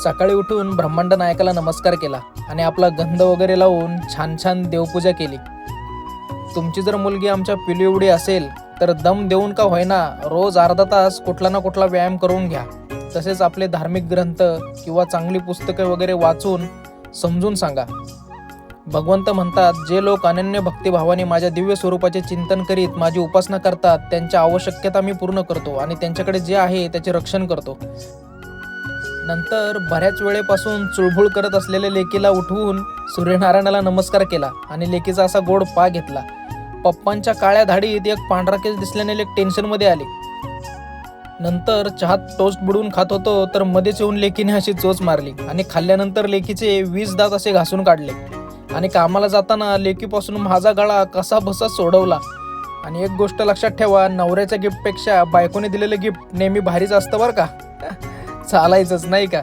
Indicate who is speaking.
Speaker 1: सकाळी उठून ब्रह्मांड नायकाला नमस्कार केला आणि आपला गंध वगैरे लावून छान छान देवपूजा केली. तुमची जर मुलगी आमच्या पिलू एवढी असेल तर दम देऊन का होईना रोज अर्धा तास कुठला ना कुठला व्यायाम करून घ्या. तसेच आपले धार्मिक ग्रंथ किंवा चांगली पुस्तके वगैरे वाचून समजून सांगा. भगवंत म्हणतात, जे लोक अनन्य भक्तिभावाने माझ्या दिव्य स्वरूपाचे चिंतन करीत माझी उपासना करतात त्यांच्या आवश्यकता मी पूर्ण करतो आणि त्यांच्याकडे जे आहे त्याचे रक्षण करतो. नंतर बऱ्याच वेळेपासून चुळबुळ करत असलेल्या लेकीला उठवून सूर्यनारायणाला नमस्कार केला आणि लेकीचा असा गोड पा घेतला. पप्पांच्या काळ्या धाडीत एक पांढरा केस दिसल्याने लेक टेन्शनमध्ये आली. नंतर चहात टोस्ट बुडवून खात होतो तर मध्येच येऊन लेकीने अशी चोच मारली आणि खाल्ल्यानंतर लेकीचे 20 दात असे घासून काढले आणि कामाला जाताना लेकीपासून माझा गळा कसा बसा सोडवला. आणि एक गोष्ट लक्षात ठेवा, नवऱ्याच्या गिफ्टपेक्षा बायकोने दिलेलं गिफ्ट नेहमी भारीच असतं बरं का. चालायचंच नाही का.